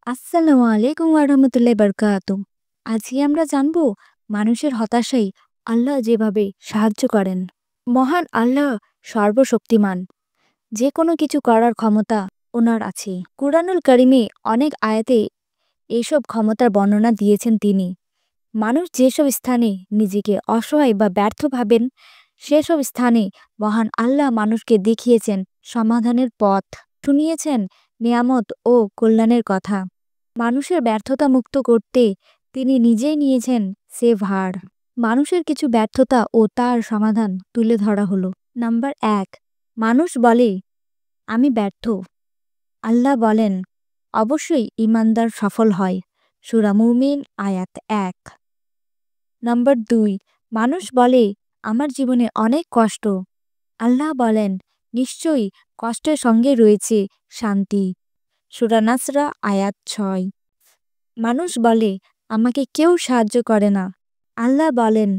আসসালামু আলাইকুম ওয়া বারাকাতু। আজকে আমরা জানব মানুষের হতাশায় আল্লাহ যেভাবে সাহায্য করেন। মহান আল্লাহ সর্বশক্তিমান, যে কোনো কিছু করার ক্ষমতা ওনার আছে। কুরআনুল কারিমে অনেক আয়াতে এইসব ক্ষমতার বর্ণনা দিয়েছেন তিনি। মানুষ যেসব স্থানে নিজেকে অসহায় বা ব্যর্থ ভাবেন, সেসব স্থানে মহান আল্লাহ মানুষকে দেখিয়েছেন সমাধানের পথ, শুনিয়েছেন নিয়ামত ও কল্যাণের কথা। মানুষের ব্যর্থতা মুক্ত করতে তিনি নিজেই নিয়েছেন সে ভার। মানুষের কিছু ব্যর্থতা ও তার সমাধান তুলে ধরা হলো। নাম্বার ১, মানুষ বলে আমি ব্যর্থ। আল্লাহ বলেন, অবশ্যই ঈমানদার সফল হয়। সূরা মুমিন আয়াত ১। নাম্বার ২, মানুষ বলে আমার জীবনে অনেক কষ্ট। আল্লাহ বলেন, নিশ্চয়ই কষ্টের সঙ্গে রয়েছে শান্তি। সূরা নাসরা আয়াত ৬। মানুষ বলে আমাকে কেউ সাহায্য করে না। আল্লাহ বলেন,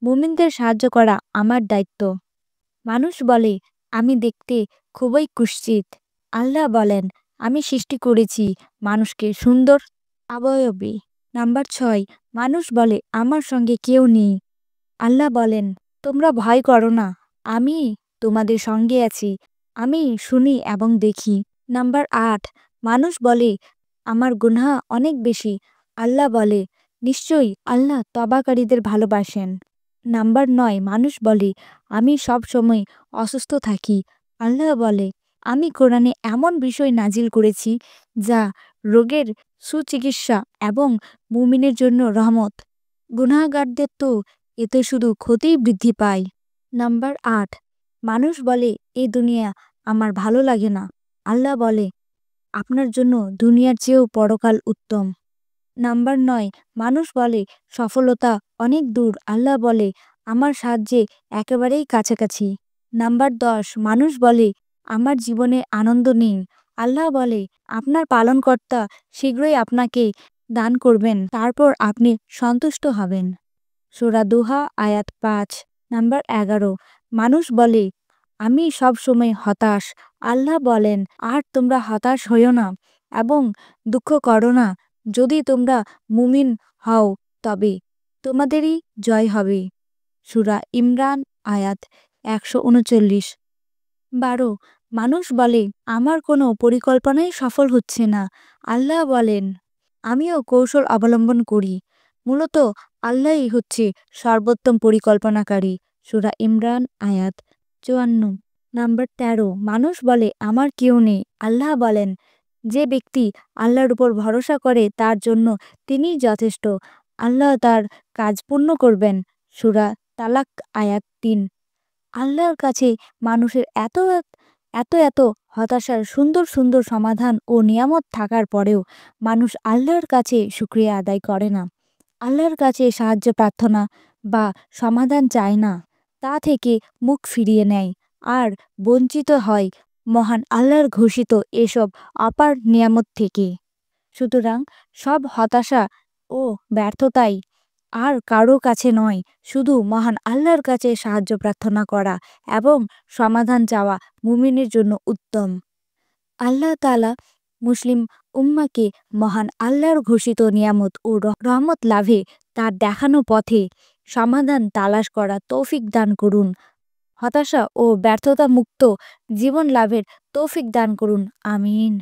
মুমিনদের সাহায্য করা আমার দায়িত্ব। মানুষ বলে আমি দেখতে খুবই কুৎসিত। আল্লাহ বলেন, আমি সৃষ্টি করেছি মানুষকে সুন্দর অবয়বে। নাম্বার ৬, মানুষ বলে আমার সঙ্গে কেউ নেই। আল্লাহ বলেন, তোমরা ভয় করো না, আমি তোমাদের সঙ্গে আছি, আমি শুনি এবং দেখি। নাম্বার ৮, মানুষ বলে আমার গুনাহ অনেক বেশি। আল্লাহ বলে, নিশ্চয়ই আল্লাহ তওবাকারীদের ভালোবাসেন। নাম্বার ৯, মানুষ বলে আমি সব সময় অসুস্থ থাকি। আল্লাহ বলে, আমি কোরআনে এমন বিষয় নাজিল করেছি যা রোগের সুচিকিৎসা এবং মুমিনের জন্য রহমত। গুনাহগারদের তো এতে শুধু ক্ষতিই বৃদ্ধি পায়। নাম্বার ৮, মানুষ বলে এই দুনিয়া আমার ভালো লাগে না। আল্লাহ বলে, আপনার জন্য দুনিয়ার চেয়েও পরকাল উত্তম। নাম্বার ৯, মানুষ বলে সফলতা অনেক দূর। আল্লাহ বলে, আমার সাহায্যে একেবারেই কাছাকাছি। নাম্বার ১০, মানুষ বলে আমার জীবনে আনন্দ নেই। আল্লাহ বলে, আপনার পালনকর্তা শীঘ্রই আপনাকে দান করবেন, তারপর আপনি সন্তুষ্ট হবেন। সূরা দোহা আয়াত ৫। নাম্বার ১১, মানুষ বলে আমি সব সময় হতাশ। আল্লাহ বলেন, আর তোমরা হতাশ হইও না এবং দুঃখ করো না। যদি তোমরা মুমিন হও তবে তোমাদেরই জয় হবে। সূরা ইমরান আয়াত ১৩৯। ১২, মানুষ বলে আমার কোনো পরিকল্পনাই সফল হচ্ছে না। আল্লাহ বলেন, আমিও কৌশল অবলম্বন করি। মূলত আল্লাহই হচ্ছে সর্বোত্তম পরিকল্পনাকারী। সূরা ইমরান আয়াত ৫৪। নাম্বার ১৩, মানুষ বলে আমার কেউ নেই। আল্লাহ বলেন, যে ব্যক্তি আল্লাহর উপর ভরসা করে তার জন্য তিনিই যথেষ্ট। আল্লাহ তার কাজ পূর্ণ করবেন। সূরা তালাক আয়াত ৩। আল্লাহর কাছে মানুষের এত এত এত হতাশার সুন্দর সুন্দর সমাধান ও নিয়ামত থাকার পরেও মানুষ আল্লাহর কাছে শুকরিয়া আদায় করে না। আল্লাহর কাছে সাহায্য প্রার্থনা বা সমাধান চায় না, তা থেকে মুখ ফিরিয়ে নেয় আর বঞ্চিত হয় মহান আল্লাহর ঘোষিত এসব অপার নিয়ামত থেকে। সুতরাং সব হতাশা ও ব্যর্থতাই আর কারো কাছে নয়, শুধু মহান আল্লাহর কাছে সাহায্য প্রার্থনা করা এবং সমাধান চাওয়া মুমিনের জন্য উত্তম। আল্লাহ তাআলা মুসলিম উম্মাহকে মহান আল্লাহর ঘোষিত নিয়ামত ও রহমত লাভে তার দেখানো পথে সমাধান তালাশ করা তৌফিক দান করুন। হতাশা ও ব্যর্থতা মুক্ত জীবন লাভের তৌফিক দান করুন। আমিন।